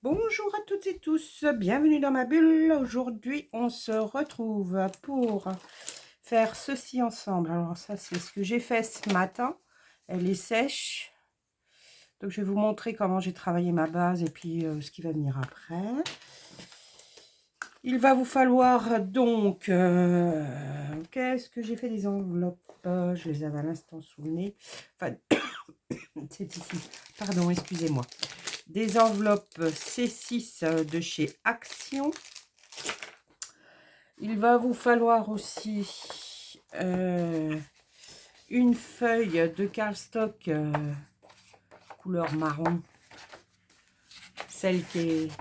Bonjour à toutes et tous, bienvenue dans ma bulle. Aujourd'hui, on se retrouve pour faire ceci ensemble. Alors ça, c'est ce que j'ai fait ce matin. Elle est sèche. Donc, je vais vous montrer comment j'ai travaillé ma base et puis ce qui va venir après. Il va vous falloir donc... qu'est-ce que j'ai fait des enveloppes? Je les avais à l'instant sous le nez. Enfin, c'est ici. Pardon, excusez-moi. Des enveloppes C6 de chez Action. Il va vous falloir aussi une feuille de cardstock couleur marron, celle qui est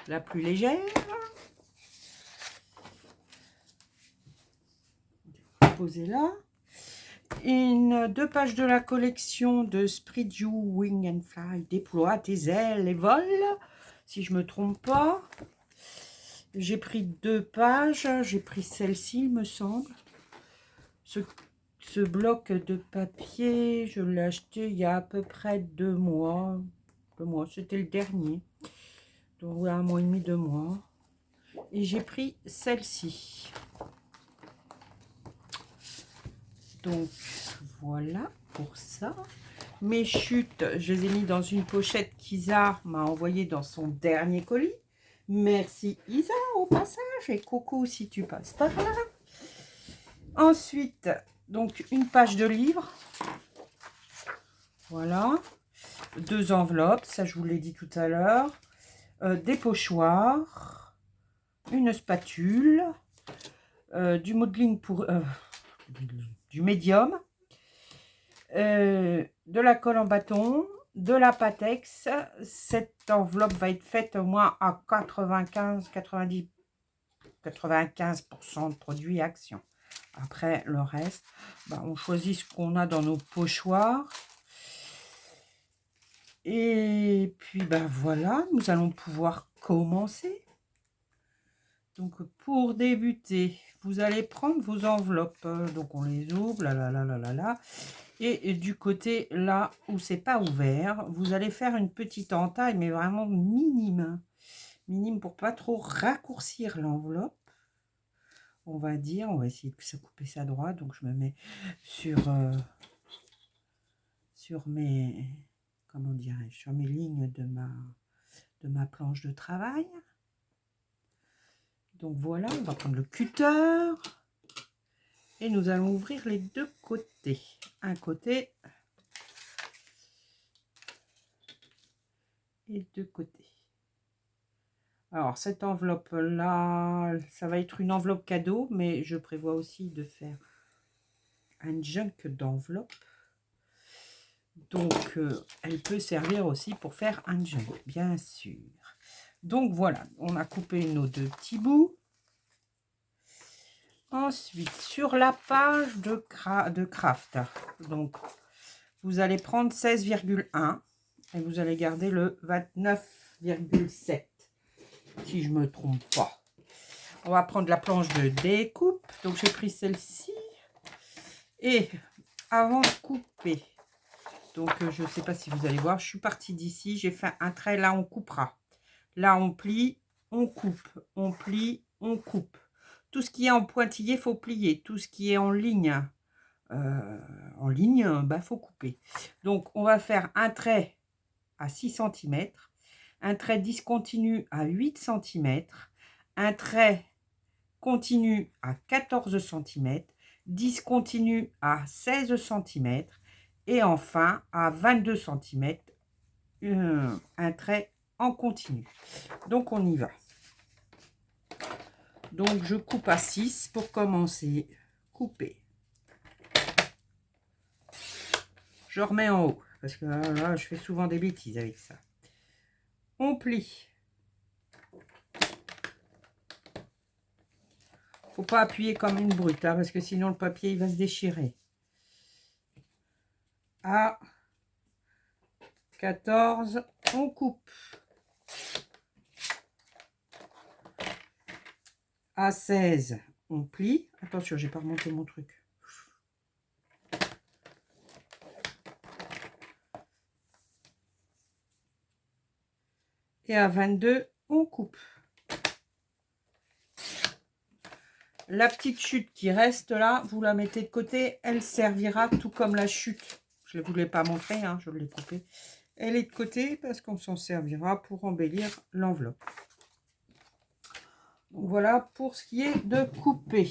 la plus légère. Posez là. Deux pages de la collection de Spread You Wing and Fly, déploie tes ailes et vole, si je me trompe pas. J'ai pris 2 pages, j'ai pris celle-ci, il me semble. Ce bloc de papier, je l'ai acheté il y a à peu près 2 mois. 2 mois, c'était le dernier. Donc voilà, 1 mois et demi, 2 mois. Et j'ai pris celle-ci. Donc voilà pour ça. Mes chutes, je les ai mis dans une pochette qu'Isa m'a envoyée dans son dernier colis. Merci Isa au passage et coucou si tu passes par là. Ensuite, donc une page de livre. Voilà. 2 enveloppes, ça je vous l'ai dit tout à l'heure. Des pochoirs. Une spatule. Du modeling pour... du médium. De la colle en bâton. De la Patex. Cette enveloppe va être faite au moins à 95-90 95% de produits Action. Après, le reste, on choisit ce qu'on a dans nos pochoirs. Et puis, voilà, nous allons pouvoir commencer. Donc, pour débuter, vous allez prendre vos enveloppes. Donc, on les ouvre, là. Et du côté, là où c'est pas ouvert, vous allez faire une petite entaille, mais vraiment minime. Minime pour pas trop raccourcir l'enveloppe. On va essayer de couper ça droit. Donc, je me mets sur mes, comment dirais-je, sur mes lignes de ma planche de travail. Donc, voilà, on va prendre le cutter. Et nous allons ouvrir les 2 côtés. Un côté et 2 côtés. Alors, cette enveloppe-là, ça va être une enveloppe cadeau, mais je prévois aussi de faire un junk d'enveloppe. Donc, elle peut servir aussi pour faire un junk, bien sûr. Donc, voilà, on a coupé nos 2 petits bouts. Ensuite, sur la page de craft, donc, vous allez prendre 16,1 et vous allez garder le 29,7. Si je me trompe pas. On va prendre la planche de découpe. Donc j'ai pris celle-ci. Et avant de couper, donc je ne sais pas si vous allez voir, je suis partie d'ici, j'ai fait un trait, là on coupera. Là on plie, on coupe, on plie, on coupe. Tout ce qui est en pointillé, il faut plier. Tout ce qui est en ligne, faut couper. Donc on va faire un trait à 6 cm, un trait discontinu à 8 cm, un trait continu à 14 cm, discontinu à 16 cm et enfin à 22 cm, un trait en continu. Donc on y va. Donc je coupe à 6 pour commencer. Couper. Je remets en haut parce que là je fais souvent des bêtises avec ça. On plie. Faut pas appuyer comme une brute parce que sinon le papier il va se déchirer. À 14, on coupe. À 16, on plie. Attention, j'ai pas remonté mon truc. Et à 22, on coupe. La petite chute qui reste là, vous la mettez de côté. Elle servira tout comme la chute. Je ne vous l'ai pas montré, hein, je l'ai coupée. Elle est de côté parce qu'on s'en servira pour embellir l'enveloppe. Donc voilà pour ce qui est de couper.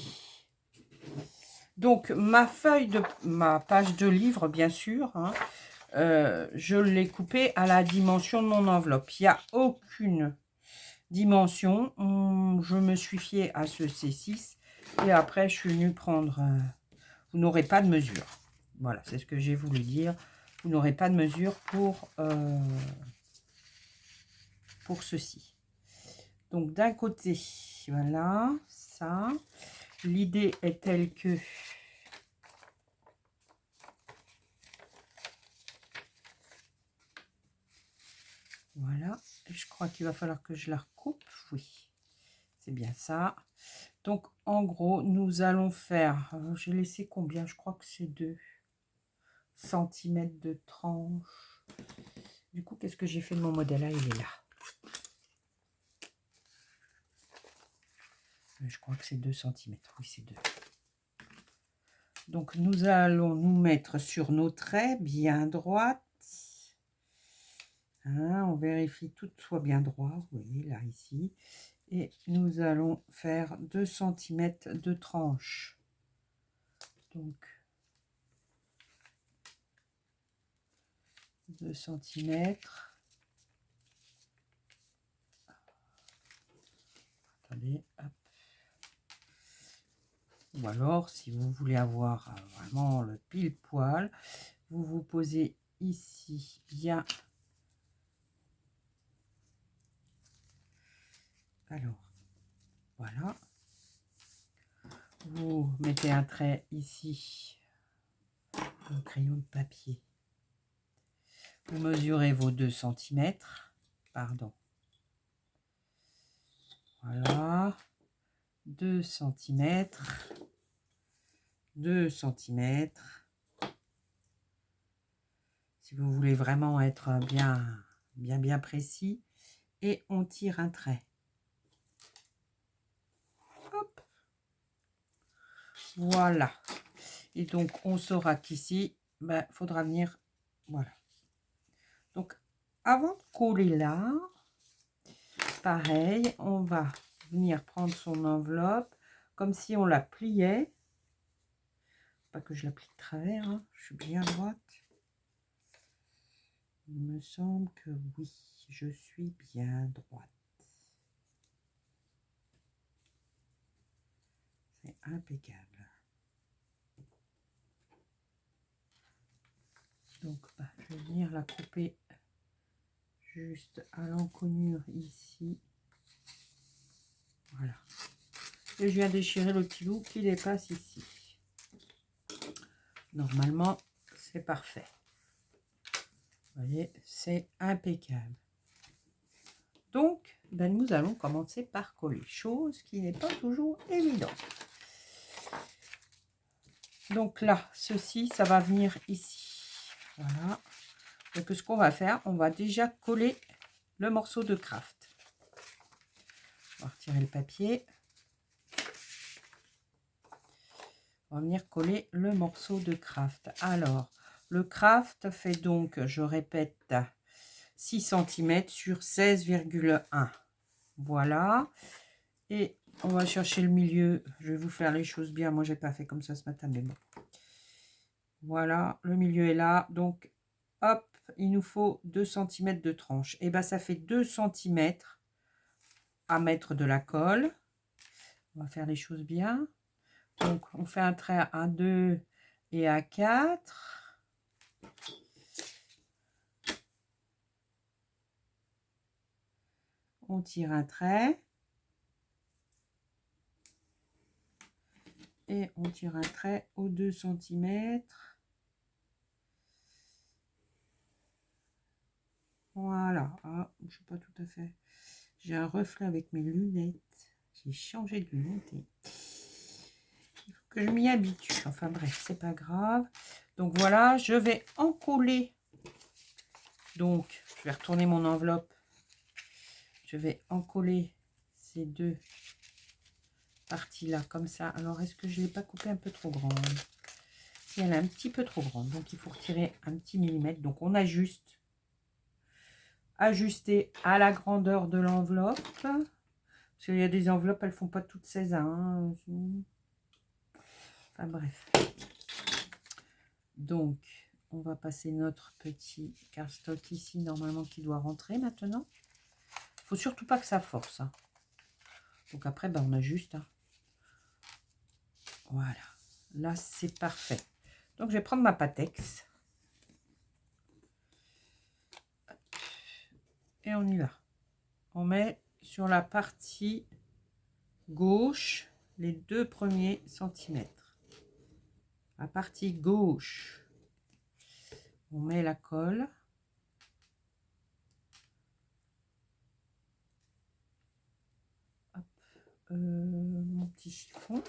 Donc ma page de livre, bien sûr, hein, je l'ai coupée à la dimension de mon enveloppe. Il n'y a aucune dimension. Je me suis fiée à ce C6 et après je suis venue prendre. Vous n'aurez pas de mesure. Voilà, c'est ce que j'ai voulu dire. Vous n'aurez pas de mesure pour ceci. Donc d'un côté, voilà, ça. L'idée est telle que voilà, je crois qu'il va falloir que je la recoupe. Oui, c'est bien ça. Donc en gros, nous allons faire, j'ai laissé combien? Je crois que c'est 2 cm de tranche. Du coup, qu'est-ce que j'ai fait de mon modèle? Ah, il est là. Je crois que c'est 2 cm. Oui, c'est 2. Donc, nous allons nous mettre sur nos traits bien droites. Hein, on vérifie tout soit bien droit. Vous voyez, là, ici. Et nous allons faire 2 cm de tranche. Donc, 2 cm. Attendez, hop. Ou alors, si vous voulez avoir vraiment le pile poil, vous vous posez ici bien. Alors, voilà. Vous mettez un trait ici, un crayon de papier. Vous mesurez vos 2 cm. Pardon. Voilà. 2 cm. 2 cm. Si vous voulez vraiment être bien précis. Et on tire un trait. Hop. Voilà. Et donc, on saura qu'ici, il faudra venir... Voilà. Donc, avant de coller là, pareil, on va venir prendre son enveloppe comme si on la pliait. Pas que je la plie de travers, hein, je suis bien droite. Il me semble que oui, je suis bien droite. C'est impeccable. Donc, je vais venir la couper juste à l'encoignure ici. Voilà. Et je viens déchirer le petit bout qui dépasse ici. Normalement, c'est parfait. Vous voyez, c'est impeccable. Donc, nous allons commencer par coller, chose qui n'est pas toujours évidente. Donc là, ceci, ça va venir ici. Voilà. Donc, ce qu'on va faire, on va déjà coller le morceau de craft. On va retirer le papier. On va venir coller le morceau de craft. Alors, le craft fait donc, je répète, 6 cm sur 16,1. Voilà. Et on va chercher le milieu. Je vais vous faire les choses bien. Moi, j'ai pas fait comme ça ce matin, mais bon. Voilà, le milieu est là. Donc, hop, il nous faut 2 cm de tranche. Et bien, ça fait 2 cm à mettre de la colle. On va faire les choses bien. Donc, on fait un trait à 2 et à 4. On tire un trait. Et on tire un trait aux 2 cm. Voilà. Ah, je ne sais pas tout à fait. J'ai un reflet avec mes lunettes. J'ai changé de lunettes. Il faut que je m'y habitue. Enfin bref, c'est pas grave. Donc voilà, je vais encoller. Donc, je vais retourner mon enveloppe je vais encoller ces deux parties-là, comme ça. Alors, est-ce que je ne l'ai pas coupé un peu trop grande? Si, elle est un petit peu trop grande, donc il faut retirer un petit millimètre. Donc, on ajuste. Ajuster à la grandeur de l'enveloppe. Parce qu'il y a des enveloppes, elles font pas toutes 16 hein. Enfin, bref. Donc, on va passer notre petit cardstock ici, normalement, qui doit rentrer maintenant. Il faut surtout pas que ça force. Hein. Donc après, ben, on ajuste. Hein. Voilà. Là, c'est parfait. Donc, je vais prendre ma Pattex. Et on y va. On met sur la partie gauche les 2 premiers centimètres. La partie gauche, on met la colle. Hop, mon petit chiffon.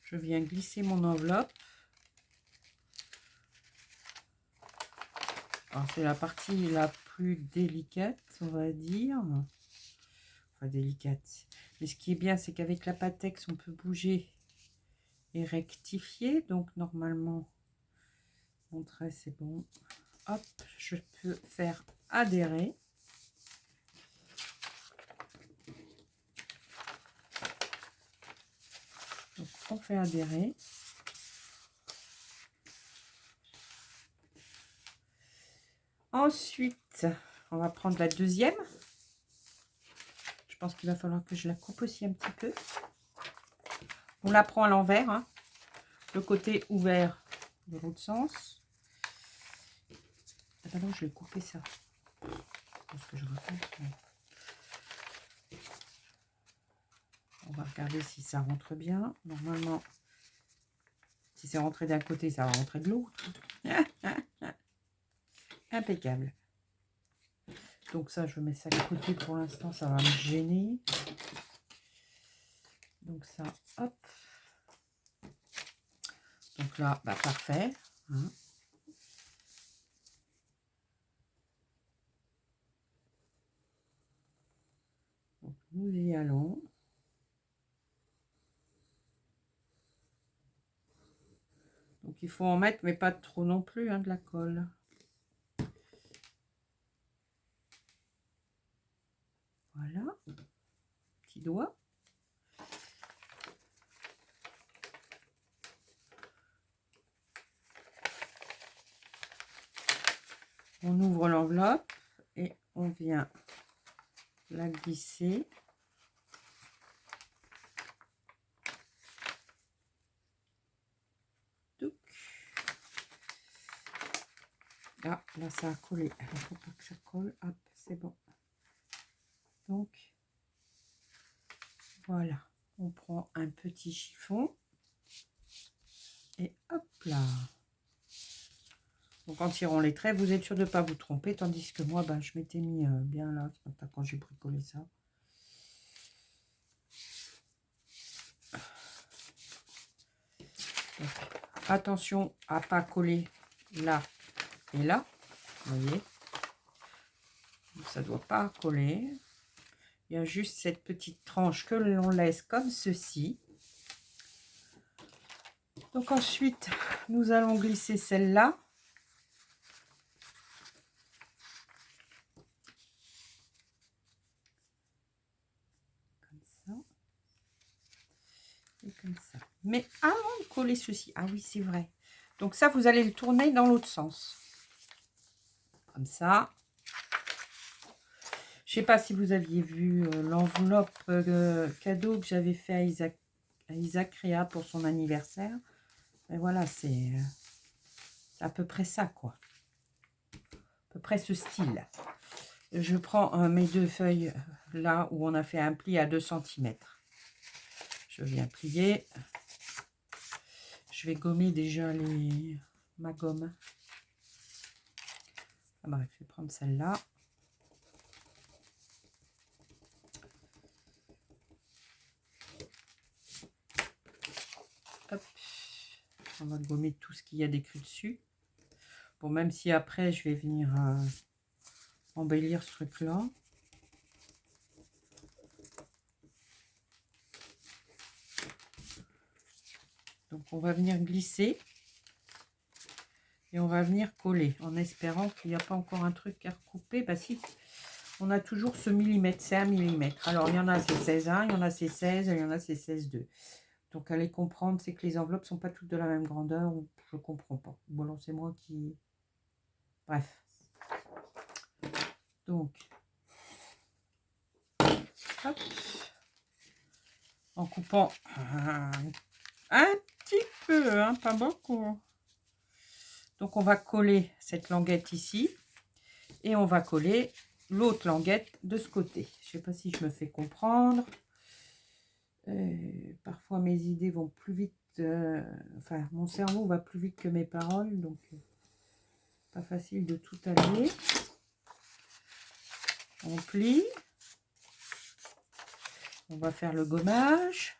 Je viens glisser mon enveloppe. Alors c'est la partie la plus délicate, on va dire. Enfin délicate. Mais ce qui est bien, c'est qu'avec la Pattex, on peut bouger et rectifier. Donc normalement, mon trait c'est bon. Hop, je peux faire adhérer. Donc on fait adhérer. Ensuite, on va prendre la deuxième. Je pense qu'il va falloir que je la coupe aussi un petit peu. On la prend à l'envers, hein, le côté ouvert de l'autre sens. Ah ben non, je vais couper ça. Parce que je raconte. On va regarder si ça rentre bien. Normalement, si c'est rentré d'un côté, ça va rentrer de l'autre. Impeccable. Donc ça, je mets ça de côté pour l'instant, ça va me gêner. Donc ça, hop. Donc là, bah, parfait. Hein. Donc nous y allons. Donc il faut en mettre, mais pas trop non plus, hein, de la colle. Voilà. Petit doigt. On ouvre l'enveloppe et on vient la glisser. Ah, là ça a collé. Il ne faut pas que ça colle. Hop, c'est bon. Donc, voilà. On prend un petit chiffon. Et hop là. Donc en tirant les traits, vous êtes sûr de ne pas vous tromper. Tandis que moi, ben, je m'étais mis bien là ce matin quand j'ai bricolé ça. Donc, attention à pas coller là et là. Vous voyez, ça ne doit pas coller. Il y a juste cette petite tranche que l'on laisse comme ceci. Donc ensuite, nous allons glisser celle-là. Comme ça. Et comme ça. Mais avant de coller ceci, ah oui, c'est vrai. Donc ça, vous allez le tourner dans l'autre sens. Comme ça. Je ne sais pas si vous aviez vu l'enveloppe cadeau que j'avais fait à Isaac Réa pour son anniversaire. Et voilà, c'est à peu près ça, quoi. À peu près ce style. Je prends mes 2 feuilles là où on a fait un pli à 2 cm. Je viens plier. Je vais gommer déjà ma gomme. Ah, bref, je vais prendre celle-là. Hop. On va gommer tout ce qu'il y a d'écrit dessus. Bon, même si après, je vais venir embellir ce truc-là. Donc, on va venir glisser. Et on va venir coller en espérant qu'il n'y a pas encore un truc à recouper. Bah si, on a toujours ce millimètre, c'est 1 millimètre. Alors, il y en a c'est 16,1, il y en a c'est 16, il y en a c'est 16,2. Donc, allez comprendre, c'est que les enveloppes ne sont pas toutes de la même grandeur. Je ne comprends pas. Bon, alors, c'est moi qui... Bref. Donc, hop. En coupant un petit peu, hein, pas beaucoup. Donc, on va coller cette languette ici. Et on va coller l'autre languette de ce côté. Je ne sais pas si je me fais comprendre. Parfois, mes idées vont plus vite. Enfin, mon cerveau va plus vite que mes paroles. Donc, pas facile de tout allier. On plie. On va faire le gommage.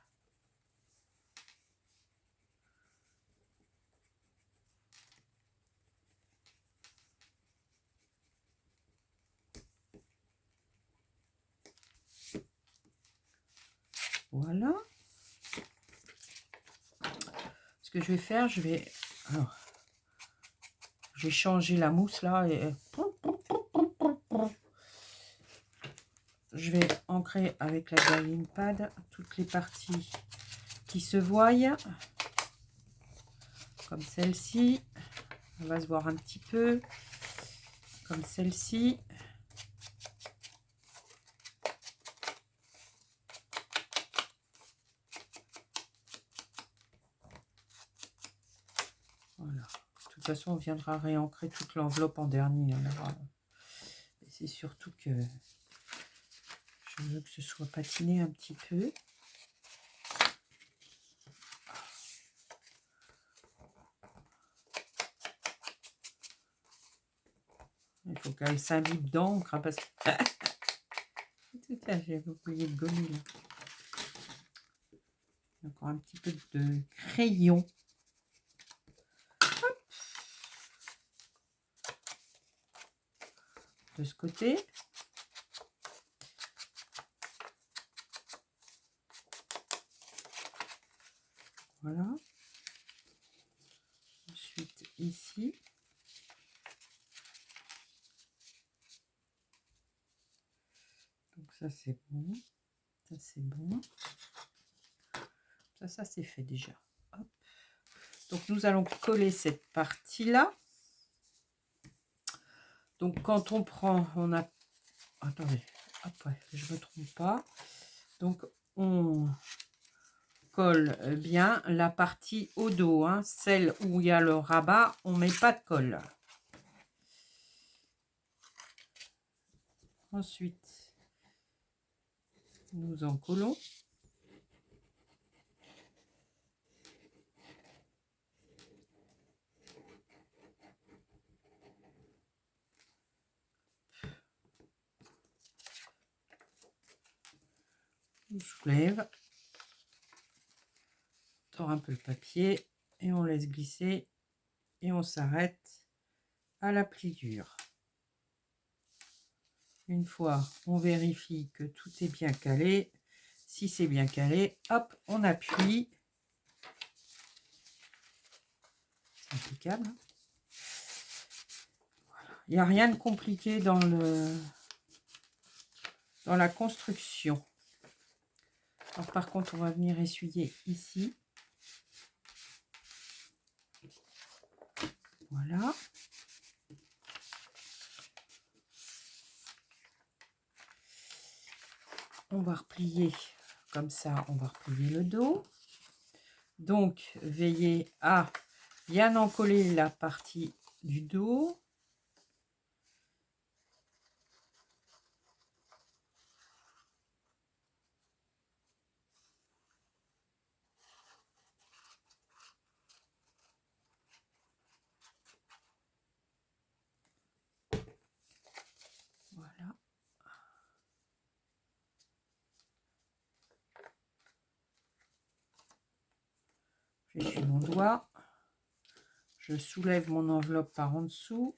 Voilà. Ce que je vais faire, je vais changer la mousse là et je vais ancrer avec la drying pad toutes les parties qui se voient, comme celle-ci. On va se voir un petit peu, comme celle-ci. Voilà. De toute façon, on viendra réancrer toute l'enveloppe en dernier. C'est surtout que je veux que ce soit patiné un petit peu. Il faut qu'elle s'imbibe d'encre, hein, parce que... Tout à fait, j'ai oublié de gommer là. Encore un petit peu de crayon. Hop. De ce côté. Voilà. Ensuite, ici. Donc ça, c'est bon. Ça, c'est bon. Ça c'est fait déjà. Hop. Donc, nous allons coller cette partie-là. Donc, quand on prend, on a... Attendez, après, je ne me trompe pas. Donc, on colle bien la partie au dos, hein. Celle où il y a le rabat, on ne met pas de colle. Ensuite, nous en collons. On soulève, on tord un peu le papier et on laisse glisser et on s'arrête à la pliure. Une fois, on vérifie que tout est bien calé. Si c'est bien calé, hop, on appuie. C'est impeccable. Voilà. Il n'y a rien de compliqué dans la construction. Alors, par contre, on va venir essuyer ici. Voilà. On va replier comme ça, on va replier le dos. Donc, veillez à bien encoller la partie du dos. Voilà. J'essuie mon doigt. Je soulève mon enveloppe par en dessous.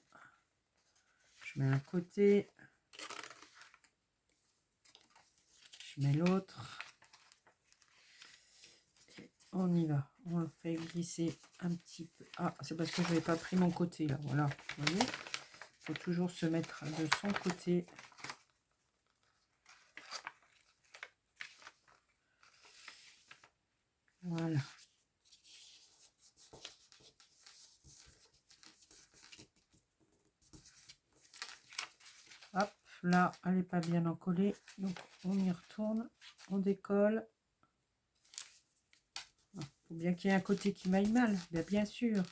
Je mets un côté. Je mets l'autre. On y va. On le fait glisser un petit peu. Ah, c'est parce que je n'avais pas pris mon côté là. Voilà. Vous voyez, il faut toujours se mettre de son côté. Voilà. Hop, là, elle n'est pas bien encollée. Donc, on y retourne. On décolle. Il faut bien qu'il y ait un côté qui m'aille mal. Bien sûr.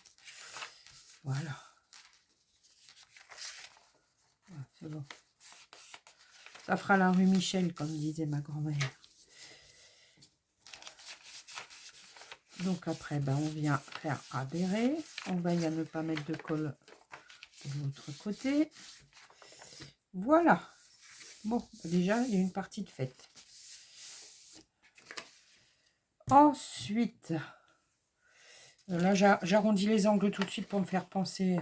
Voilà. C'est bon. Ça fera la rue Michel, comme disait ma grand-mère. Donc après, ben, on vient faire adhérer. On veille à ne pas mettre de colle de l'autre côté. Voilà. Bon, déjà, il y a une partie de faite. Ensuite, là, j'arrondis les angles tout de suite pour me faire penser.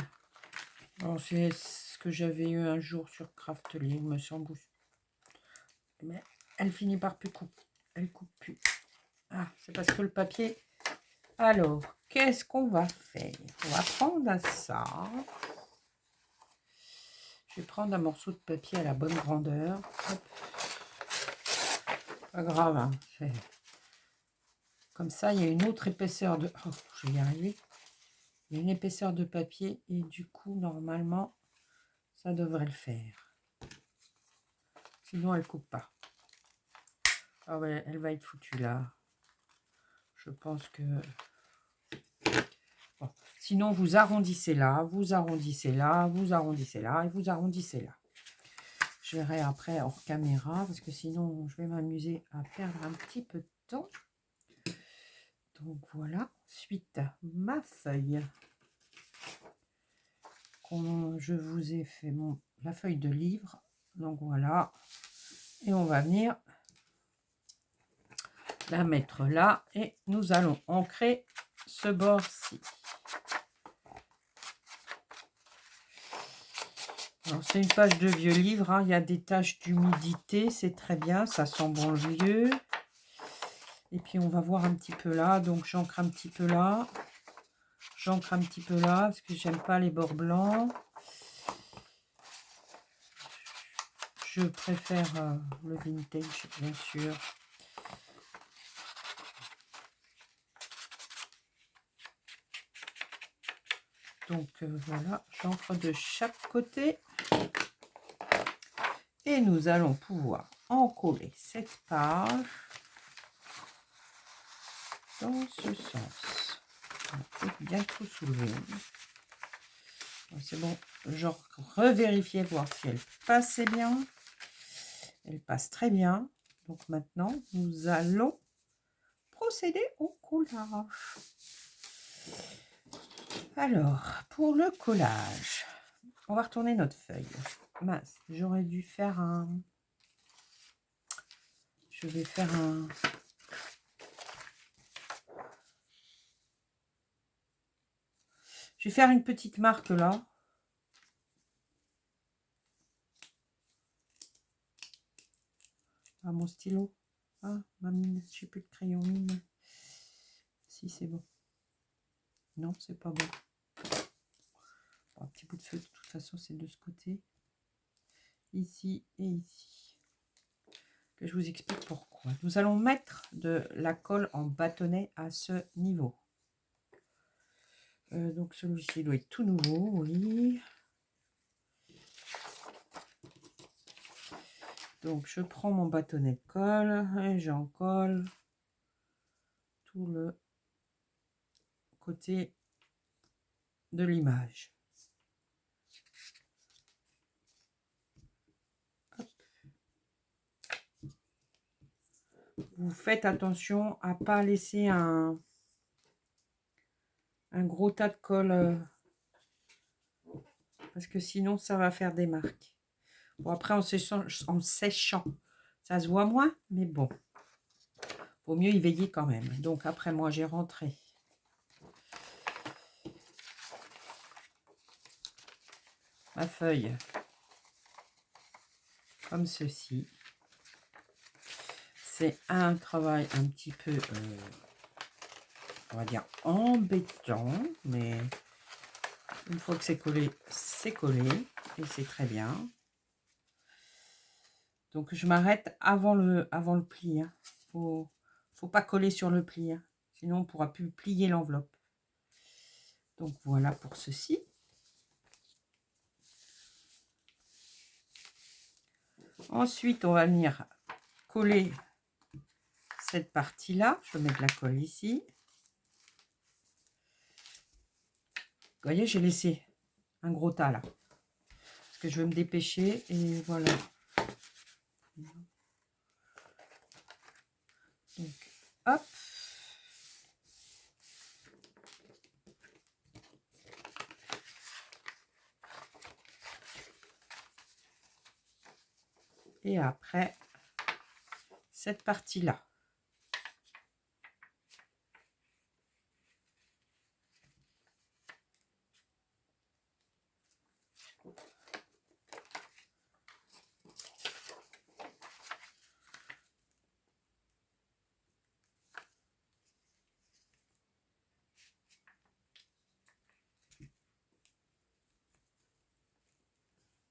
C'est ce que j'avais eu un jour sur Craftly, me semble. Mais elle finit par plus couper. Elle coupe plus. Ah, c'est parce que le papier... Alors, qu'est-ce qu'on va faire? On va prendre ça. Je vais prendre un morceau de papier à la bonne grandeur. Hop. Pas grave, hein. Comme ça, il y a une autre épaisseur de... Oh, je vais y arriver. Il y a une épaisseur de papier et du coup, normalement, ça devrait le faire. Sinon, elle coupe pas. Ah ouais, elle va être foutue là. Je pense que... Bon. Sinon, vous arrondissez là, vous arrondissez là, vous arrondissez là et vous arrondissez là. Je verrai après hors caméra parce que sinon, je vais m'amuser à perdre un petit peu de temps. Donc voilà. Ensuite, ma feuille. Je vous ai fait la feuille de livre. Donc voilà. Et on va venir la mettre là et nous allons ancrer ce bord-ci. C'est une page de vieux livre, hein. Il y a des taches d'humidité, c'est très bien, ça sent bon le vieux. Et puis on va voir un petit peu là, donc j'ancre un petit peu là. J'ancre un petit peu là, parce que j'aime pas les bords blancs. Je préfère le vintage, bien sûr. Donc voilà, j'encre de chaque côté. Et nous allons pouvoir encoller cette page dans ce sens. On peut bien tout soulever. C'est bon, je revérifier, voir si elle passait bien. Elle passe très bien. Donc maintenant, nous allons procéder au collage. Alors, pour le collage, on va retourner notre feuille. Mince, j'aurais dû faire un... Je vais faire un... Je vais faire une petite marque là. Ah, mon stylo. Ah, ma mine. Je n'ai plus de crayon mine. Si, c'est bon. Non, c'est pas bon. Un petit bout de feu, de toute façon, c'est de ce côté. Ici et ici. Que je vous explique pourquoi. Nous allons mettre de la colle en bâtonnet à ce niveau. Donc celui-ci doit être tout nouveau, oui. Donc je prends mon bâtonnet de colle et j'en colle tout le côté de l'image. Vous faites attention à ne pas laisser un gros tas de colle parce que sinon ça va faire des marques. Bon, après en séchant, ça se voit moins, mais bon, vaut mieux y veiller quand même. Donc après moi j'ai rentré ma feuille comme ceci. C'est un travail un petit peu, on va dire, embêtant, mais une fois que c'est collé et c'est très bien. Donc je m'arrête avant le pli. Hein. Faut pas coller sur le pli, hein. Sinon on ne pourra plus plier l'enveloppe. Donc voilà pour ceci. Ensuite, on va venir coller cette partie-là. Je vais mettre la colle ici. Vous voyez, j'ai laissé un gros tas là. Parce que je veux me dépêcher et voilà. Donc, hop. Et après, cette partie-là.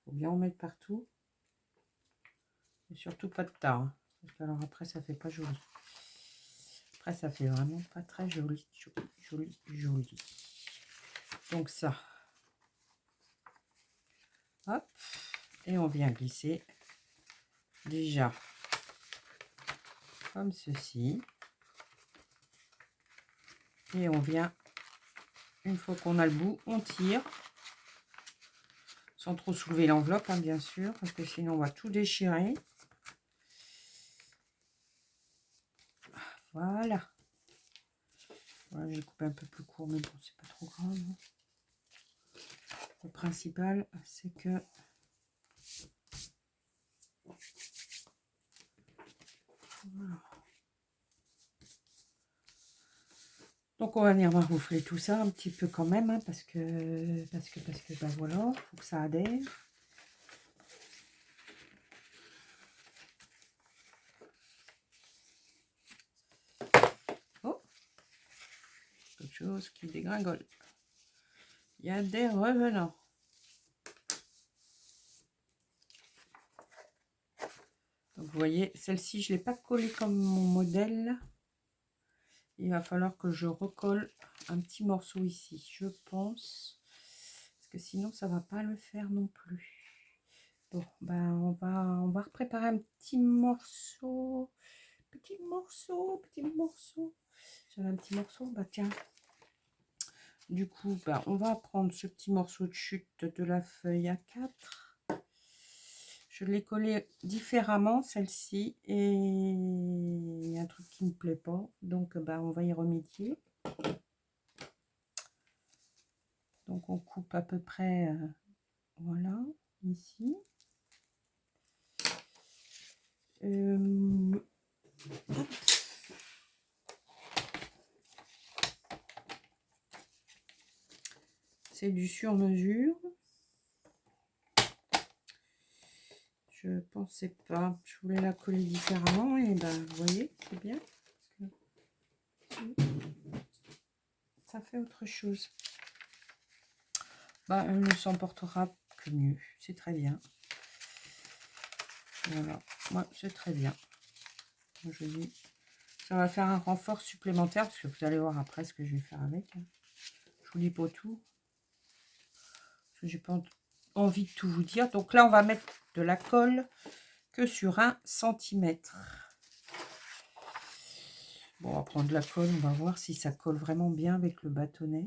Faut bien en mettre partout. Et surtout pas de tas. Hein, parce que alors après, ça fait pas joli. Après, ça fait vraiment pas très joli. Joli. Donc ça. Hop. Et on vient glisser déjà comme ceci. Et on vient, une fois qu'on a le bout, on tire. Sans trop soulever l'enveloppe, hein, bien sûr, parce que sinon on va tout déchirer. Voilà. Voilà, j'ai coupé un peu plus court, mais bon, c'est pas trop grave. Le principal, c'est que voilà. Donc on va venir maroufler tout ça un petit peu quand même, hein, parce que ben voilà, faut que ça adhère. Oh, quelque chose qui dégringole. Il y a des revenants. Donc vous voyez, celle-ci, je ne l'ai pas collée comme mon modèle. Il va falloir que je recolle un petit morceau ici, je pense. Parce que sinon, ça va pas le faire non plus. Bon, ben on va repréparer un petit morceau. Petit morceau. J'avais un petit morceau, bah tiens. Du coup, ben, on va prendre ce petit morceau de chute de la feuille A4. Je l'ai collé différemment, celle-ci, et il y a un truc qui ne me plaît pas. Donc, ben, on va y remédier. Donc, on coupe à peu près, voilà, ici. C'est du sur-mesure. Je pensais pas. Je voulais la coller différemment. Et ben, vous voyez, c'est bien. Ça fait autre chose. Bah, elle ne s'emportera que mieux. C'est très bien. Voilà. Moi, c'est très bien. Je dis, ça va faire un renfort supplémentaire parce que vous allez voir après ce que je vais faire avec. Je vous dis pas tout. Parce que j'ai pas envie de tout vous dire. Donc là, on va mettre de la colle que sur 1 centimètre. Bon, on va prendre de la colle. On va voir si ça colle vraiment bien avec le bâtonnet.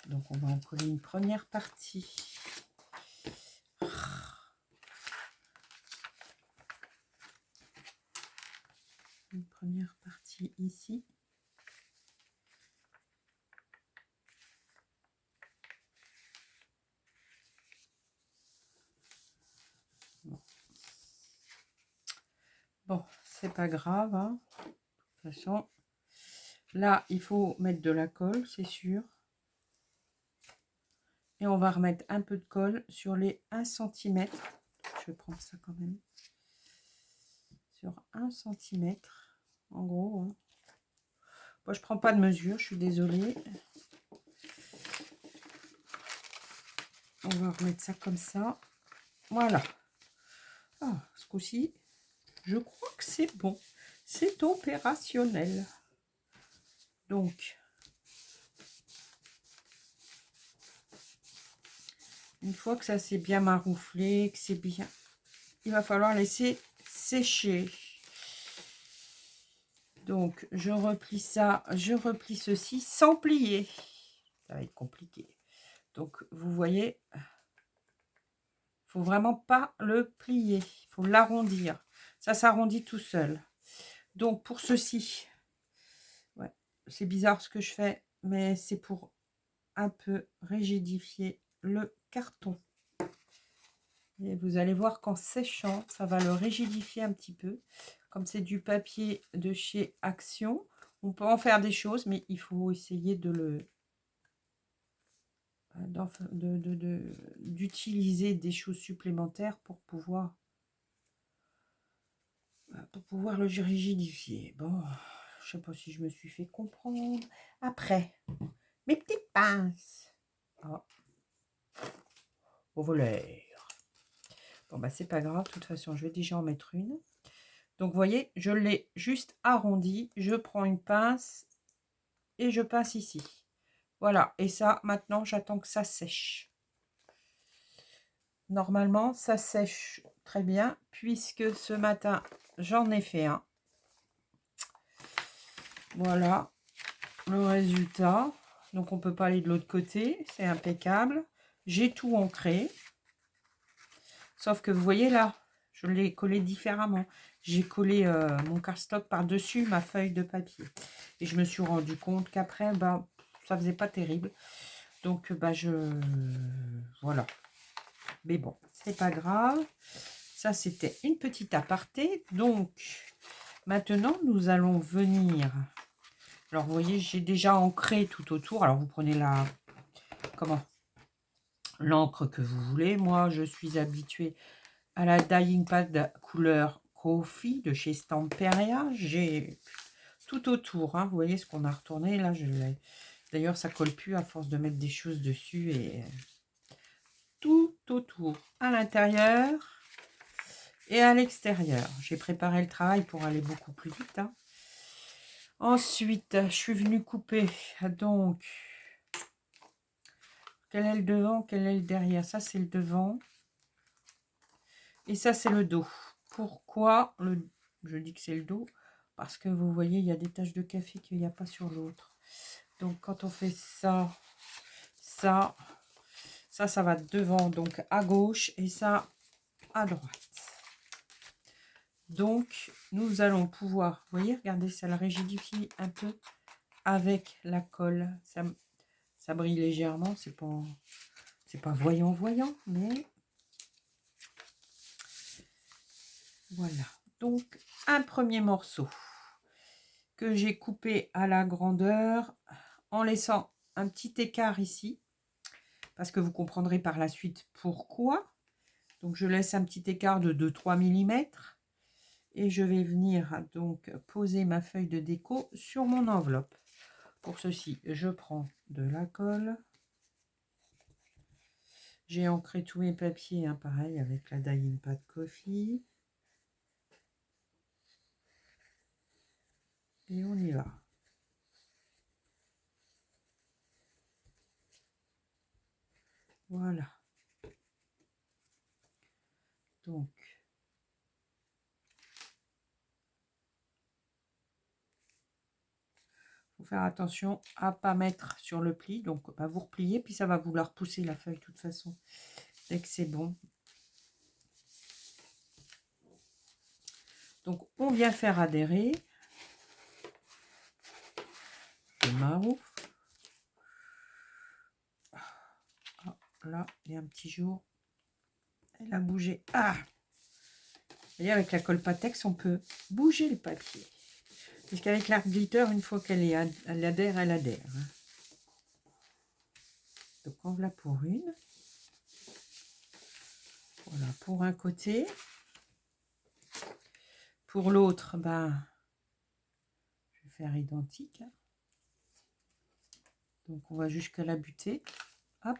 Donc, on va en coller une première partie. Une première partie ici. Bon, c'est pas grave. Hein. De toute façon, Là, il faut mettre de la colle, c'est sûr. Et on va remettre un peu de colle sur les 1 cm. Je vais prendre ça quand même. Sur 1 cm, en gros. Hein. Moi, je prends pas de mesure, je suis désolée. On va remettre ça comme ça. Voilà. Ah, ce coup-ci, je crois que c'est bon. C'est opérationnel. Donc, une fois que ça s'est bien marouflé, que c'est bien, il va falloir laisser sécher. Donc, je replie ça, je replie ceci sans plier. Ça va être compliqué. Donc, vous voyez, faut vraiment pas le plier. Il faut l'arrondir. Ça s'arrondit tout seul. Donc, pour ceci, ouais, c'est bizarre ce que je fais, mais c'est pour un peu rigidifier le carton. Et vous allez voir qu'en séchant, ça va le rigidifier un petit peu. Comme c'est du papier de chez Action, on peut en faire des choses, mais il faut essayer de le d'utiliser des choses supplémentaires pour pouvoir le rigidifier. Bon, je sais pas si je me suis fait comprendre. Après, mes petites pinces. Oh. Au volaire. Bon, bah, c'est pas grave. De toute façon, je vais déjà en mettre une. Donc, vous voyez, je l'ai juste arrondi. Je prends une pince et je pince ici. Voilà. Et ça, maintenant, j'attends que ça sèche. Normalement, ça sèche très bien puisque ce matin, j'en ai fait un. Voilà le résultat. Donc, on peut pas aller de l'autre côté. C'est impeccable. J'ai tout ancré. Sauf que vous voyez là, je l'ai collé différemment. J'ai collé mon cardstock par-dessus ma feuille de papier. Et je me suis rendu compte qu'après, bah, ça faisait pas terrible. Donc, bah, voilà. Mais bon, c'est pas grave. Ça, c'était une petite aparté. Donc, maintenant, nous allons venir... Alors, vous voyez, j'ai déjà ancré tout autour. Alors, vous prenez l'encre que vous voulez. Moi, je suis habituée à la Dying Pad couleur Coffee de chez Stamperia. J'ai tout autour. Hein, vous voyez ce qu'on a retourné. Là, je l'ai. D'ailleurs, ça colle plus à force de mettre des choses dessus. Et tout autour, à l'intérieur et à l'extérieur. J'ai préparé le travail pour aller beaucoup plus vite. Hein. Ensuite, je suis venue couper. Donc, quel est le devant, quel est le derrière? Ça, c'est le devant. Et ça, c'est le dos. Pourquoi je dis que c'est le dos? Parce que vous voyez, il y a des taches de café qu'il n'y a pas sur l'autre. Donc, quand on fait ça, ça va devant, donc à gauche, et ça à droite. Donc, nous allons pouvoir, vous voyez, regardez, ça le rigidifie un peu avec la colle. Ça brille légèrement, c'est pas voyant, mais voilà. Donc, un premier morceau que j'ai coupé à la grandeur en laissant un petit écart ici parce que vous comprendrez par la suite pourquoi. Donc, je laisse un petit écart de 2-3 mm et je vais venir donc poser ma feuille de déco sur mon enveloppe. Pour ceci, je prends de la colle. J'ai ancré tous mes papiers, hein, pareil, avec la Dying Pad Coffee. Et on y va. Voilà. Donc, il faut faire attention à ne pas mettre sur le pli. Donc, bah, vous repliez, puis ça va vouloir pousser la feuille de toute façon. Dès que c'est bon. Donc, on vient faire adhérer. Le marouf. Ah, là, il y a un petit jour. Elle a bougé. Ah! Vous voyez, avec la colle Patex, on peut bouger le papier. Puisqu'avec l'art glitter, une fois elle adhère, elle adhère. Hein. Donc en voilà pour une. Voilà, pour un côté. Pour l'autre, ben, je vais faire identique. Donc on va jusqu'à la butée. Hop.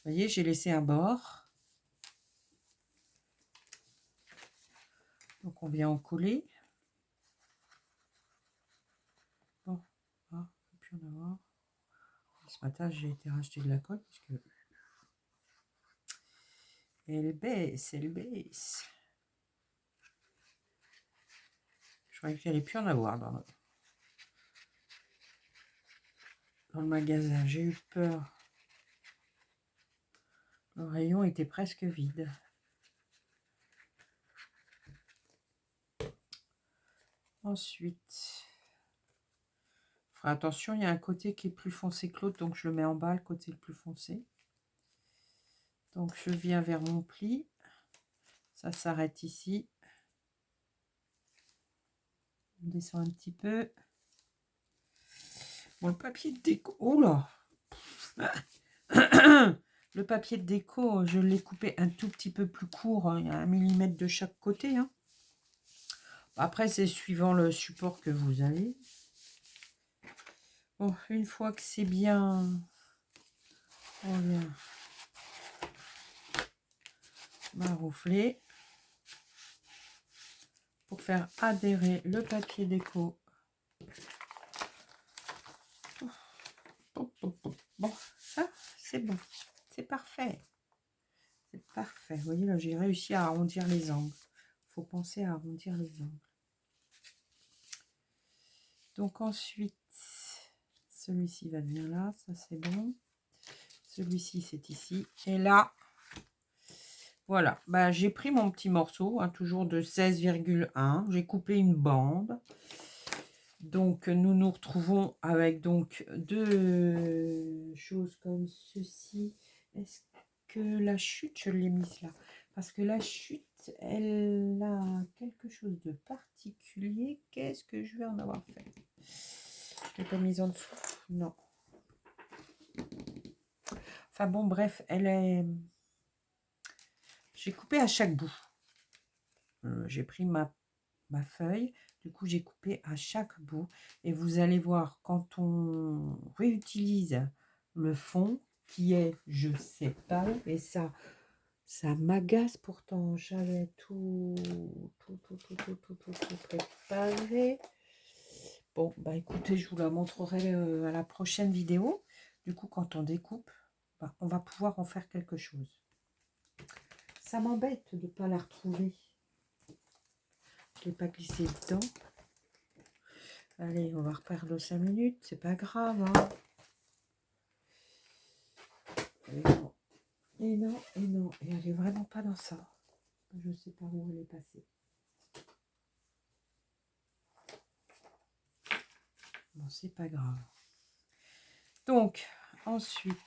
Vous voyez, j'ai laissé un bord. Donc on vient en coller. Bon, ah, il ne peut plus en avoir. Ce matin, j'ai été racheter de la colle puisque elle baisse, elle baisse. Je croyais qu'il n'y allait plus en avoir dans le magasin. J'ai eu peur. Le rayon était presque vide. Ensuite, fera attention, il y a un côté qui est plus foncé que l'autre, donc je le mets en bas, le côté le plus foncé. Donc je viens vers mon pli. Ça s'arrête ici. On descend un petit peu. Bon, le papier de déco. Oh là. Le papier de déco, je l'ai coupé un tout petit peu plus court. Hein. Il y a 1 mm de chaque côté. Hein. Après, c'est suivant le support que vous avez. Bon, une fois que c'est bien, on vient maroufler pour faire adhérer le papier déco. Bon, ça, c'est bon. C'est parfait. C'est parfait. Vous voyez, là, j'ai réussi à arrondir les angles. Il faut penser à arrondir les angles. Donc ensuite, celui-ci va venir là. Ça, c'est bon. Celui-ci, c'est ici. Et là, voilà. Bah, j'ai pris mon petit morceau, hein, toujours de 16,1. J'ai coupé une bande. Donc, nous nous retrouvons avec donc deux choses comme ceci. Est-ce que la chute, je l'ai mise là? Parce que la chute, elle a quelque chose de particulier. Qu'est-ce que je vais en avoir fait? Je ne l'ai pas mise en dessous. Non. Enfin bon, bref, elle est... J'ai coupé à chaque bout. J'ai pris ma feuille. Du coup, j'ai coupé à chaque bout. Et vous allez voir, quand on réutilise le fond, qui est, je sais pas, et ça m'agace pourtant. J'avais tout préparé. Bon, bah écoutez, je vous la montrerai à la prochaine vidéo. Du coup, quand on découpe, bah, on va pouvoir en faire quelque chose. Ça m'embête de ne pas la retrouver. Je ne l'ai pas glissé dedans. Allez, on va reperdre 5 minutes, c'est pas grave. Hein. Et non, et elle est vraiment pas dans ça. Je ne sais pas où elle est passée. Bon, c'est pas grave. Donc, ensuite,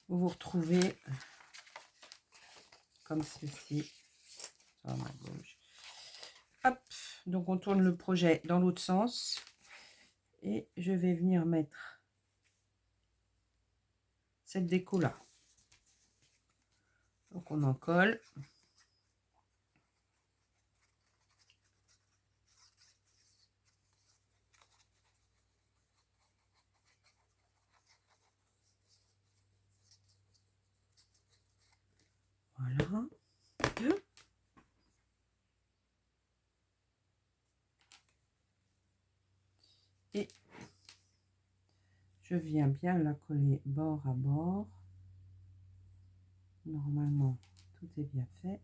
vous vous retrouvez comme ceci. Sur ma gauche. Hop, donc on tourne le projet dans l'autre sens. Et je vais venir mettre cette déco là. Donc on en colle. Voilà. Et je viens bien la coller bord à bord. Normalement, tout est bien fait.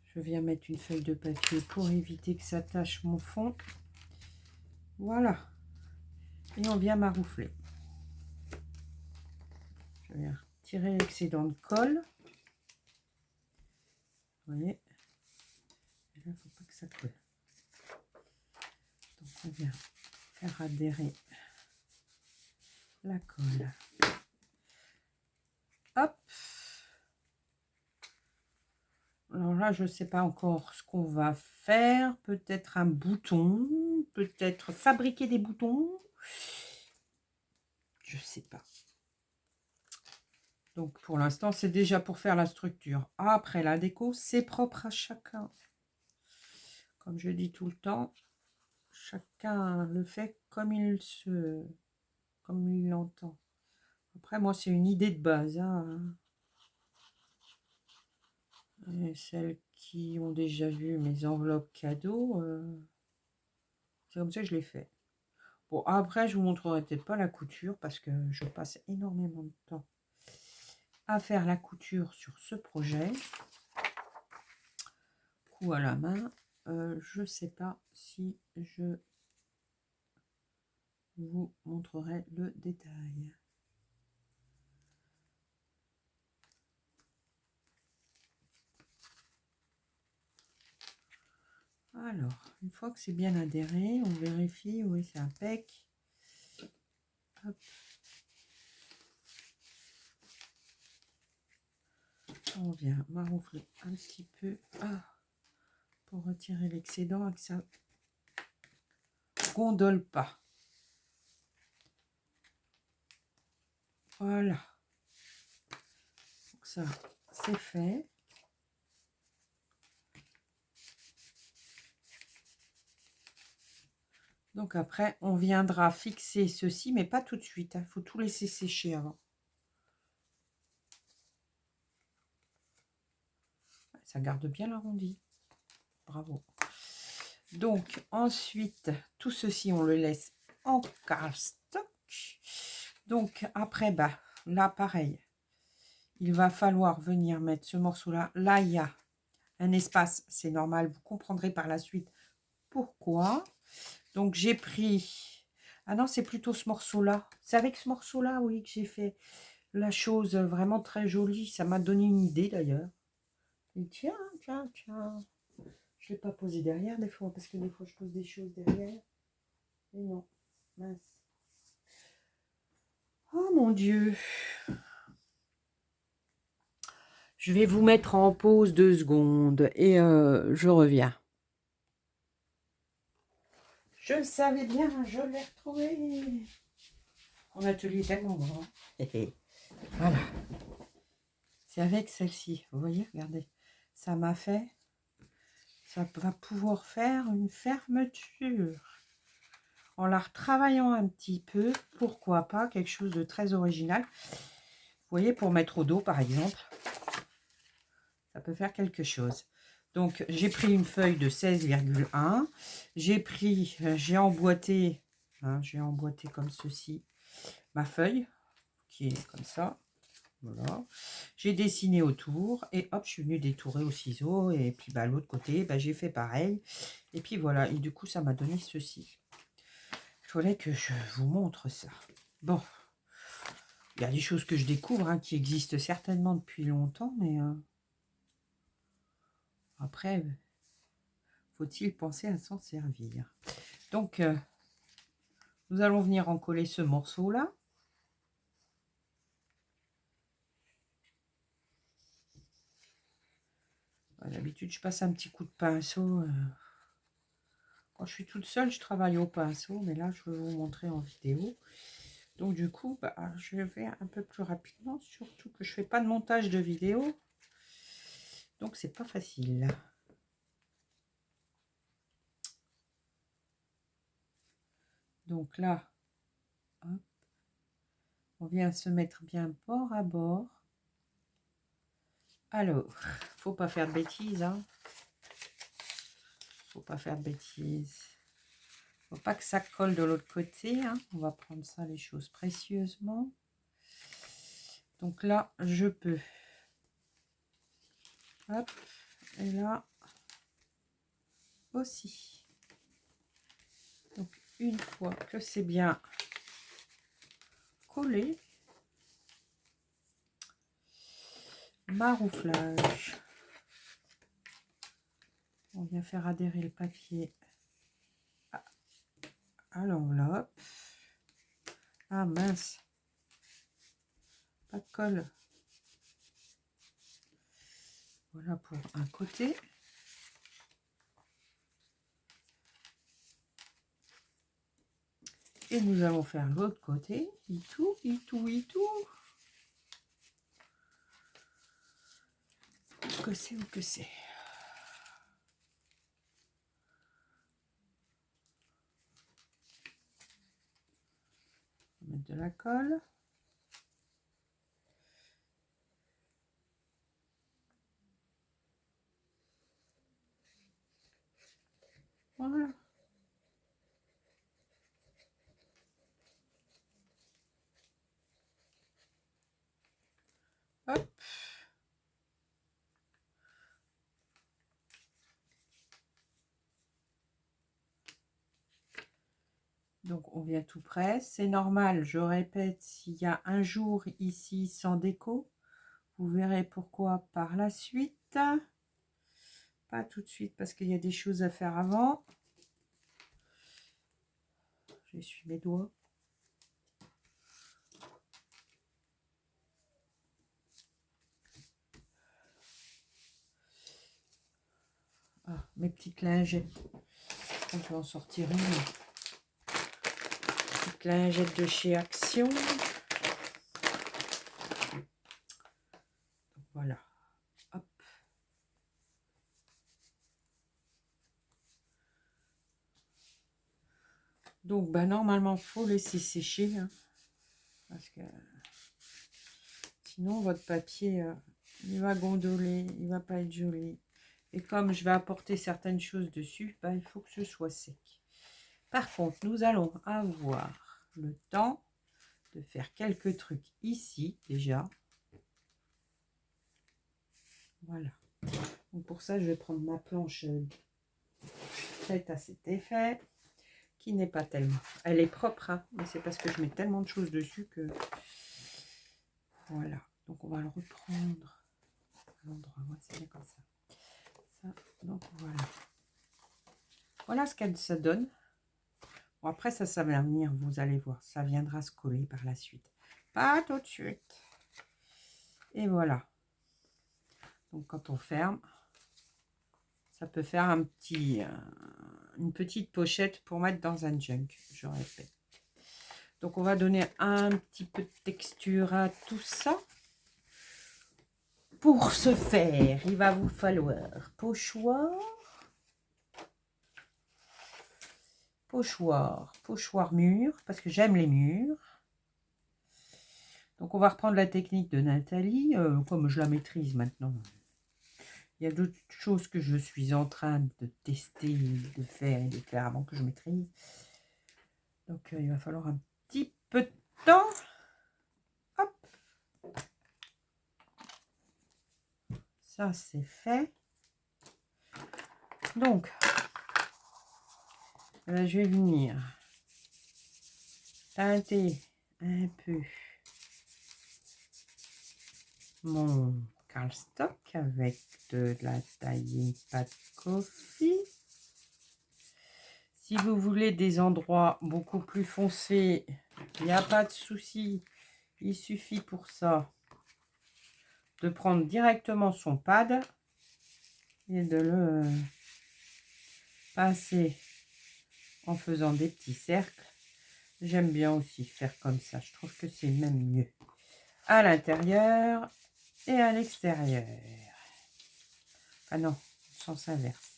Je viens mettre une feuille de papier pour éviter que ça tache mon fond. Voilà. Et on vient maroufler. Je viens tirer l'excédent de colle. Vous voyez. Et là, il ne faut pas que ça colle. Donc on vient faire adhérer la colle. Hop. Alors là, là, je ne sais pas encore ce qu'on va faire. Peut-être un bouton, peut-être fabriquer des boutons. Je ne sais pas. Donc, pour l'instant, c'est déjà pour faire la structure. Après, la déco, c'est propre à chacun. Comme je dis tout le temps, chacun le fait comme il l'entend. Après, moi, c'est une idée de base. Hein. Et celles qui ont déjà vu mes enveloppes cadeaux, c'est comme ça que je l'ai fait. Bon, après, je vous montrerai peut-être pas la couture parce que je passe énormément de temps à faire la couture sur ce projet. Coup à la main, je sais pas si je vous montrerai le détail. Alors, une fois que c'est bien adhéré, on vérifie, oui, c'est impec. Hop. On vient maroufler un petit peu pour retirer l'excédent et que ça gondole pas. Voilà. Donc ça, c'est fait. Donc après, on viendra fixer ceci, mais pas tout de suite. Il faut tout laisser sécher avant. Ça garde bien l'arrondi. Bravo. Donc ensuite, tout ceci, on le laisse en cardstock. Donc après, bah, là, pareil. Il va falloir venir mettre ce morceau-là. Là, il y a un espace. C'est normal. Vous comprendrez par la suite pourquoi. Donc j'ai pris... Ah non, c'est plutôt ce morceau-là. C'est avec ce morceau-là, oui, que j'ai fait la chose vraiment très jolie. Ça m'a donné une idée d'ailleurs. Et tiens, tiens, tiens. Je ne l'ai pas posé derrière des fois, parce que des fois je pose des choses derrière. Et non, mince. Oh mon Dieu. Je vais vous mettre en pause 2 secondes et je reviens. Je savais bien, je l'ai retrouvé. Mon atelier est tellement grand. Voilà. C'est avec celle-ci. Vous voyez, regardez. Ça m'a fait... Ça va pouvoir faire une fermeture. En la retravaillant un petit peu, pourquoi pas, quelque chose de très original. Vous voyez, pour mettre au dos, par exemple. Ça peut faire quelque chose. Donc, j'ai pris une feuille de 16,1. J'ai emboîté, hein, j'ai emboîté comme ceci, ma feuille, qui est comme ça. Voilà. J'ai dessiné autour et hop, je suis venue détourer au ciseau. Et puis, bah, l'autre côté, bah, j'ai fait pareil. Et puis, voilà. Et du coup, ça m'a donné ceci. Il fallait que je vous montre ça. Bon. Il y a des choses que je découvre hein, qui existent certainement depuis longtemps, mais après, faut-il penser à s'en servir? Donc, nous allons venir en coller ce morceau-là. D'habitude, je passe un petit coup de pinceau. Quand je suis toute seule, je travaille au pinceau, mais là, je vais vous montrer en vidéo. Donc, du coup, bah, je vais un peu plus rapidement, surtout que je ne fais pas de montage de vidéo. Donc, c'est pas facile. Donc là, hop, on vient se mettre bien bord à bord. Alors, faut pas faire de bêtises, hein. Faut pas faire de bêtises. Faut pas que ça colle de l'autre côté, hein. On va prendre ça, les choses précieusement. Donc là, je peux. Hop, et là aussi. Donc, une fois que c'est bien collé, marouflage. On vient faire adhérer le papier à l'enveloppe. Ah mince, pas de colle. Voilà pour un côté. Et nous allons faire l'autre côté. Itou, itou, itou. Que c'est ou que c'est. On va mettre de la colle. Voilà. Hop. Donc on vient tout près. C'est normal, je répète, s'il y a un jour ici sans déco, vous verrez pourquoi par la suite. Pas tout de suite parce qu'il y a des choses à faire avant. J'essuie mes doigts. Ah, mes petites lingettes. On peut en sortir une. Petite lingette de chez Action. Donc, voilà. Hop. Donc, bah, normalement, il faut laisser sécher. Hein, parce que sinon, votre papier, il va gondoler. Il va pas être joli. Et comme je vais apporter certaines choses dessus, bah, il faut que ce soit sec. Par contre, nous allons avoir le temps de faire quelques trucs ici déjà. Voilà. Donc pour ça, je vais prendre ma planche faite à cet effet, qui n'est pas tellement... Elle est propre, hein, mais c'est parce que je mets tellement de choses dessus que... Voilà. Donc on va le reprendre à l'endroit. Ouais, c'est bien comme ça. Donc voilà. Voilà ce que ça donne. Bon, après, ça va venir, vous allez voir. Ça viendra se coller par la suite. Pas tout de suite. Et voilà. Donc quand on ferme, ça peut faire un petit, une petite pochette pour mettre dans un junk, je répète. Donc on va donner un petit peu de texture à tout ça. Pour ce faire, il va vous falloir pochoir, pochoir mûr, parce que j'aime les mûrs. Donc on va reprendre la technique de Nathalie, comme je la maîtrise maintenant. Il y a d'autres choses que je suis en train de tester, de faire avant que je maîtrise. Donc il va falloir un petit peu de temps. Hop. Ça c'est fait. Donc, je vais venir teinter un peu mon cardstock avec de la taille Pat Coffee. Si vous voulez des endroits beaucoup plus foncés, il n'y a pas de souci. Il suffit pour ça de prendre directement son pad et de le passer en faisant des petits cercles. J'aime bien aussi faire comme ça. Je trouve que c'est même mieux à l'intérieur et à l'extérieur. Ah non, sens inverse.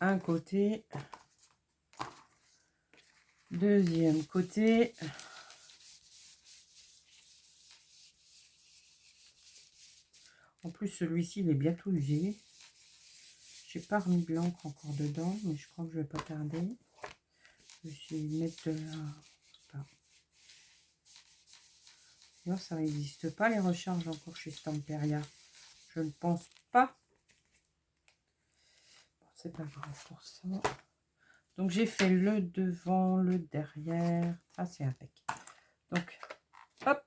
Un côté, deuxième côté. En plus, celui-ci, il est bientôt usé. J'ai pas remis de l'encre encore dedans, mais je crois que je vais pas tarder. Je vais mettre de la... Non, ça n'existe pas les recharges encore chez Stamperia. Je ne pense pas. Bon, c'est pas grave pour ça. Donc j'ai fait le devant, le derrière. Ça c'est impec. Donc, hop.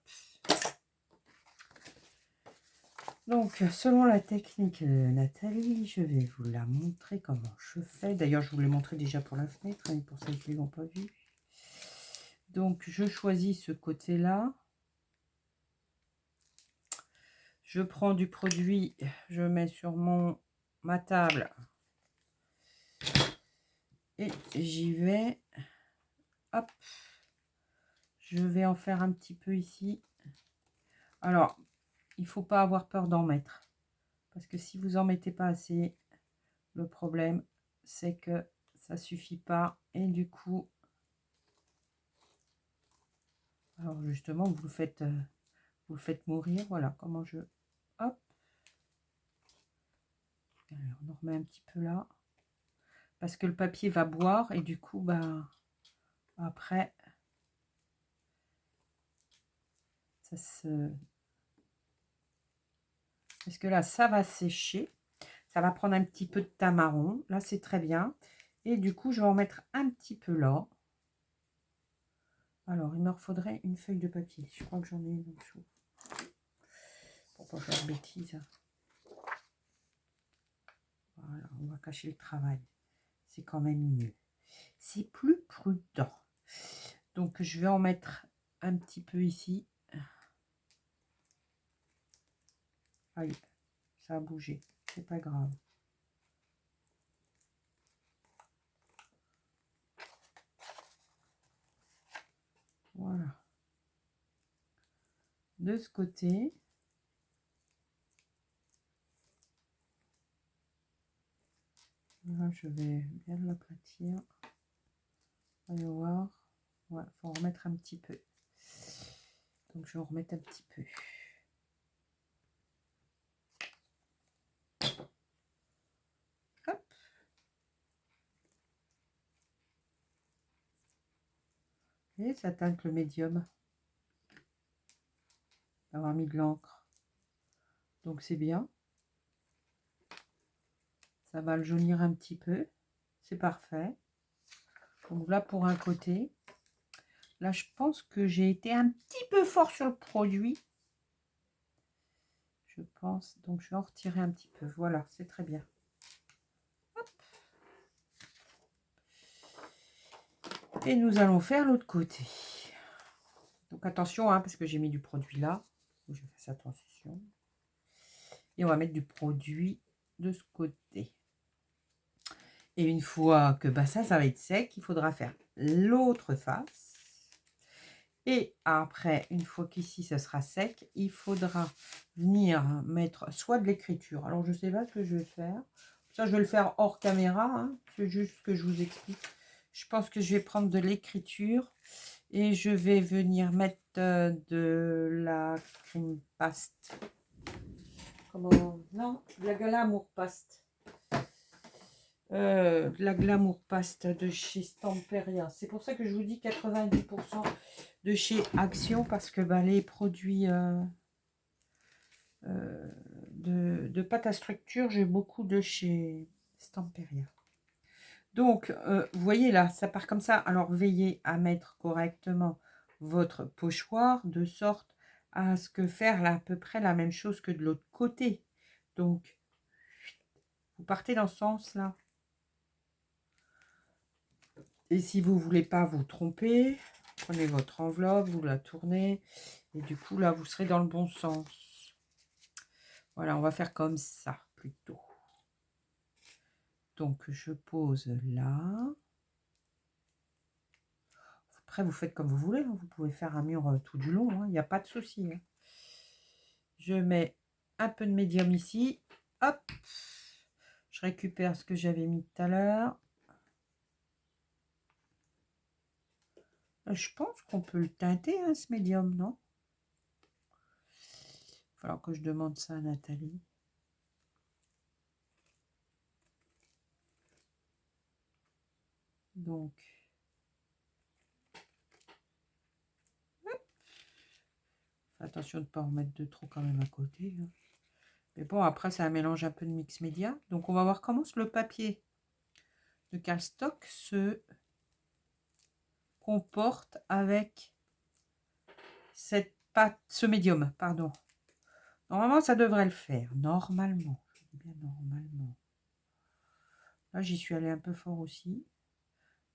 Donc, selon la technique de Nathalie, je vais vous la montrer comment je fais. D'ailleurs, je vous l'ai montré déjà pour la fenêtre, hein, pour celles qui ne l'ont pas vu. Donc, je choisis ce côté-là. Je prends du produit, je mets sur ma table et j'y vais. Hop, je vais en faire un petit peu ici. Alors, il ne faut pas avoir peur d'en mettre. Parce que si vous en mettez pas assez, le problème, c'est que ça suffit pas. Et du coup, alors justement, vous le faites mourir. Voilà comment je... Hop. Allez, on en remet un petit peu là. Parce que le papier va boire et du coup, bah, après, ça se... Parce que là, ça va sécher. Ça va prendre un petit peu de tamaron. Là, c'est très bien. Et du coup, je vais en mettre un petit peu là. Alors, il me faudrait une feuille de papier. Je crois que j'en ai une en dessous. Pour pas faire de bêtises. Voilà, on va cacher le travail. C'est quand même mieux. C'est plus prudent. Donc, je vais en mettre un petit peu ici. Aïe, ça a bougé. C'est pas grave. Voilà. De ce côté. Là, je vais bien l'aplatir. Allez voir. Ouais, faut en remettre un petit peu. Donc, je vais en remettre un petit peu. Hop. Et ça teinte le médium. D'avoir mis de l'encre. Donc, c'est bien. Ça va le jaunir un petit peu. C'est parfait. Donc, là, pour un côté. Là, je pense que j'ai été un petit peu fort sur le produit. Je pense. Donc, je vais en retirer un petit peu. Voilà, c'est très bien. Hop. Et nous allons faire l'autre côté. Donc, attention, hein, parce que j'ai mis du produit là. Je fais attention. Et on va mettre du produit de ce côté. Et une fois que bah, ça va être sec, il faudra faire l'autre face. Et après, une fois qu'ici, ça sera sec, il faudra venir mettre soit de l'écriture. Alors, je ne sais pas ce que je vais faire. Ça, je vais le faire hors caméra. Hein. C'est juste ce que je vous explique. Je pense que je vais prendre de l'écriture. Et je vais venir mettre de la crème paste. Comment? Non, de la Glamour paste. De la Glamour paste de chez Stamperia. C'est pour ça que je vous dis 90% de chez Action, parce que bah, les produits de pâte à structure, j'ai beaucoup de chez Stamperia. Donc, vous voyez là, ça part comme ça. Alors, veillez à mettre correctement votre pochoir de sorte à ce que faire là, à peu près la même chose que de l'autre côté. Donc, vous partez dans ce sens-là. Et si vous ne voulez pas vous tromper, prenez votre enveloppe, vous la tournez. Et du coup, là, vous serez dans le bon sens. Voilà, on va faire comme ça, plutôt. Donc, je pose là. Après, vous faites comme vous voulez. Hein. Vous pouvez faire un mur tout du long. Il n'y a pas de souci. Hein. Je mets un peu de médium ici. Hop. Je récupère ce que j'avais mis tout à l'heure. Je pense qu'on peut le teinter, hein, ce médium, non? Il va falloir que je demande ça à Nathalie. Donc, hop. Fais attention de ne pas en mettre de trop quand même à côté. Hein. Mais bon, après, ça mélange un peu de mix média. Donc, on va voir comment le papier de cardstock se comporte avec cette pâte, ce médium, pardon. Normalement, ça devrait le faire. Normalement. Je dis bien normalement. Là, j'y suis allée un peu fort aussi.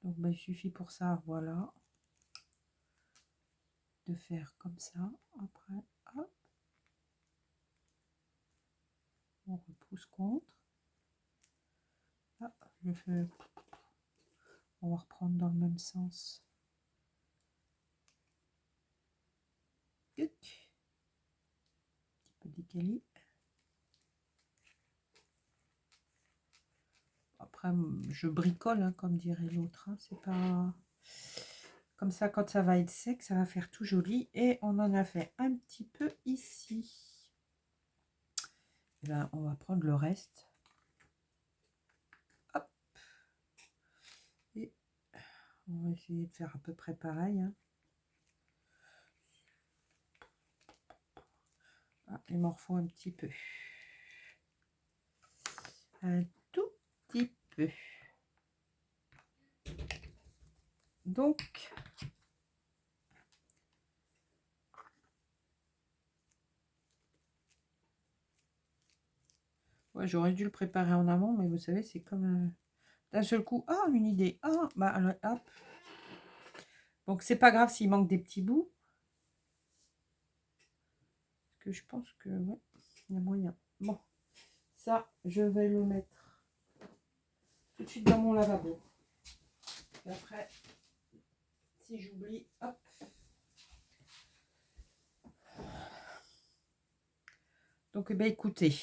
Donc, ben, il suffit pour ça, voilà. De faire comme ça. Après, hop. On repousse contre. Ah, on va reprendre dans le même sens. Un petit peu décalé. Après, je bricole, hein, comme dirait l'autre. Hein. C'est pas comme ça, quand ça va être sec, ça va faire tout joli. Et on en a fait un petit peu ici. Et là, on va prendre le reste. Hop. Et on va essayer de faire à peu près pareil. Hein. Ah, il m'en faut un petit peu. Un tout petit peu. Donc, ouais, j'aurais dû le préparer en amont, mais vous savez, c'est comme d'un seul coup. Ah, une idée. Ah, bah alors, hop. Donc, c'est pas grave s'il manque des petits bouts. Parce que je pense que, ouais, il y a moyen. Bon, ça, je vais le mettre tout de suite dans mon lavabo. Et après, si j'oublie, hop. Donc, eh bien, écoutez,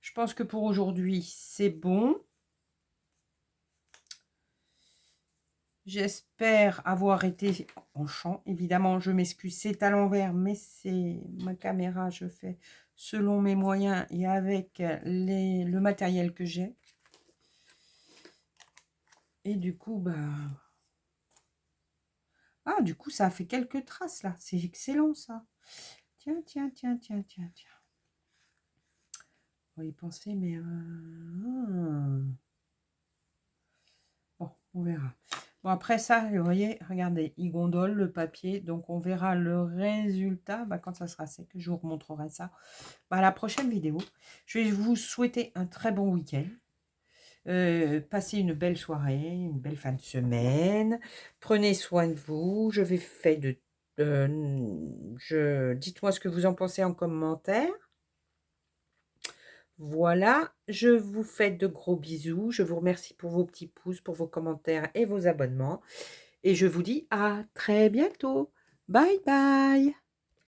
je pense que pour aujourd'hui, c'est bon. J'espère avoir été en champ. Évidemment, je m'excuse, c'est à l'envers, mais c'est ma caméra. Je fais selon mes moyens et avec le matériel que j'ai. Et du coup, bah... Ah, du coup, ça a fait quelques traces, là. C'est excellent, ça. Tiens, tiens, tiens, tiens, tiens, tiens. On va y penser, mais... Bon, on verra. Bon, après ça, vous voyez, regardez, il gondole le papier. Donc, on verra le résultat quand ça sera sec. Je vous remontrerai ça à la prochaine vidéo. Je vais vous souhaiter un très bon week-end. Passez une belle soirée, une belle fin de semaine. Prenez soin de vous. Je vais faire de... dites-moi ce que vous en pensez en commentaire. Voilà, je vous fais de gros bisous. Je vous remercie pour vos petits pouces, pour vos commentaires et vos abonnements. Et je vous dis à très bientôt. Bye bye.